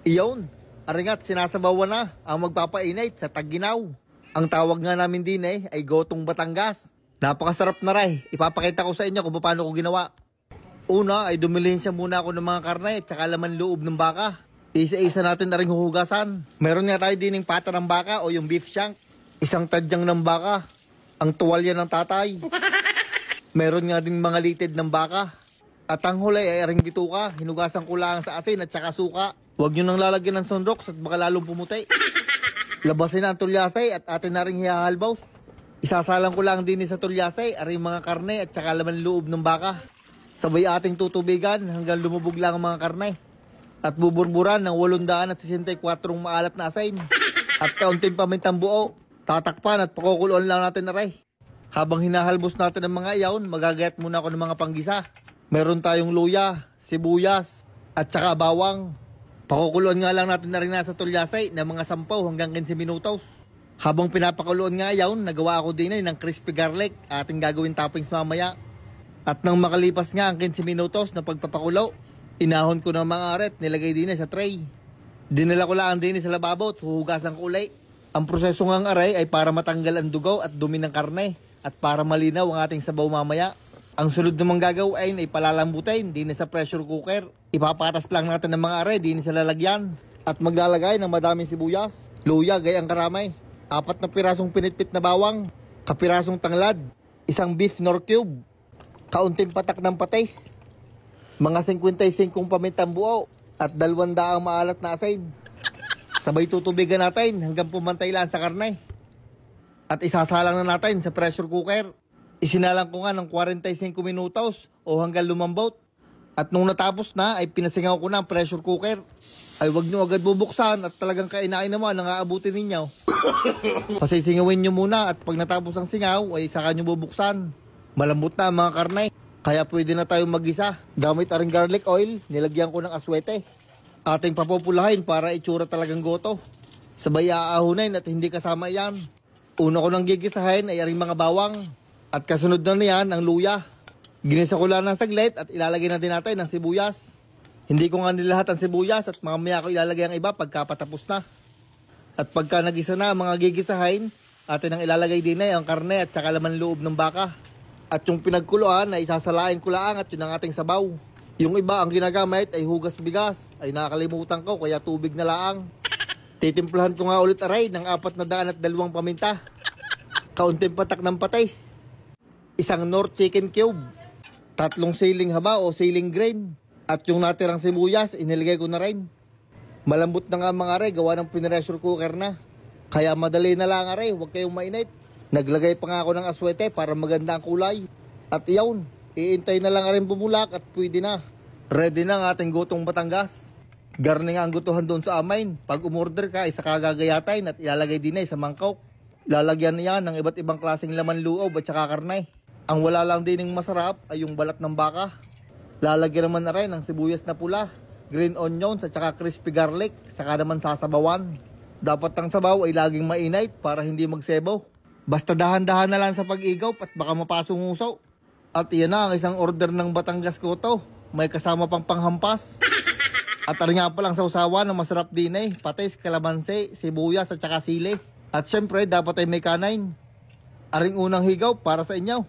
Iyon, aringat sinasabawan na ang magpapainit sa Tag-Ginaw. Ang tawag nga namin din ay Gotong Batangas. Napakasarap na rin. Ipapakita ko sa inyo kung paano ko ginawa. Una ay dumilihensya muna ako ng mga karne at saka laman loob ng baka. Isa-isa natin na rin huhugasan. Meron nga tayo din ng pata ng baka o yung beef shank. Isang tadyang ng baka. Ang tuwalya ng tatay. Meron nga din mga litid ng baka. At ang huli ay aring bituka. Hinugasan ko lang sa asin at saka suka. Huwag nyo nang lalagyan ng sunrox at baka lalong pumuti. Labasin na ang tulyasay at atin na rin hihahalbaws. Isasalang ko lang din sa tulyasay aring mga karne at saka laman loob ng baka. Sabay ating tutubigan hanggang lumubog lang ang mga karne. At buburburan ng 864 maalat na asin. At kaunting pamintang buo. Tatakpan at pakukuloan lang natin na rin. Habang hinahalbos natin ang mga iyawn, magagayat muna ako ng mga panggisa. Meron tayong luya, sibuyas, at saka bawang. Pakukuluan nga lang natin na rin nasa tulyasay ng mga 10 hanggang 15 minutos. Habang pinapakuluan nga yawn, nagawa ako din ng crispy garlic. Ating gagawin toppings mamaya. At nang makalipas nga ang 15 minutos na pagpapakulo, inahon ko ng mga aret, nilagay din sa tray. Dinala ko lang din sa lababo at huhugasan ko ulit. Ang proseso ng aray ay para matanggal ang dugaw at dumi ng karne. At para malinaw ang ating sabaw mamaya. Ang sunod namang gagawin ay palalambutin din sa pressure cooker. Ipapatas lang natin ng mga aray din sa lalagyan. At maglalagay ng madaming sibuyas, luya gayang karamay, 4 na pirasong pinitpit na bawang, kapirasong tanglad, isang beef nor cube, kaunting patak ng patis, mga 55 pamintang buo, at 200 maalat na asin. Sabay tutubigan natin hanggang pumantay lang sa karne. At isasalang na natin sa pressure cooker. Isinalang ko nga ng 45 minutos o hanggang lumambot. At nung natapos na ay pinasingaw ko na ang pressure cooker. Ay wag nyo agad bubuksan at talagang kainain naman ang aabutin ninyo. Pasisingawin nyo muna at pag natapos ang singaw ay saka nyo bubuksan. Malambot na ang mga karne. Kaya pwede na tayong magisa. Gamit aring garlic oil, nilagyan ko ng aswete. Ating papupulahin para itsura talagang goto. Sabay aahunin at hindi kasama yan. Una ko nang gigisahin ay aring mga bawang. At kasunod na niyan ang luya. Ginisa ko lang ng saglit at ilalagay na din natin ang sibuyas. Hindi ko nga nilahat ang sibuyas at mamaya ko ilalagay ang iba pagkapatapos na. At pagka nagisa na ang mga gigisahin, atin ang ilalagay din ay ang karne at saka laman loob ng baka. At yung pinagkuluan ay isasalain ko lang at yun ang ating sabaw. Yung iba ang ginagamit ay hugas bigas. Ay nakakalimutan ko kaya tubig na laang. Titimplahan ko nga ulit aray ng 402 paminta. Kaunting patak ng patis. Isang North chicken cube. 3 siling haba o siling grain. At yung natirang sibuyas, inilagay ko na rin. Malambot na nga mga aray, gawa ng pinressure cooker na. Kaya madali na lang aray, huwag kayong mainit. Naglagay pa nga ako ng aswete para maganda ang kulay. At iyon, iintay na lang rin bumulak at pwede na. Ready na ang ating Gotong Batangas. Garni nga ang gutuhan doon sa amin. Pag umorder ka, isa kagagayatain at ilalagay din sa mangkok. Lalagyan niya ng iba't ibang klaseng laman loob at saka karne. Ang wala lang din ng masarap ay yung balat ng baka. Lalagyan naman na rin ng sibuyas na pula, green onions at saka crispy garlic, saka naman sasabawan. Dapat ang sabaw ay laging mainit para hindi magsebo. Basta dahan-dahan na lang sa pag-igaw at baka mapasong uso. At iyan na ang isang order ng Batangas Goto. May kasama pang panghampas. At ano nga palang sausawan na masarap din patis, kalamansi, sibuyas at saka sili. At syempre dapat ay may kanain. Aring unang higaw para sa inyo.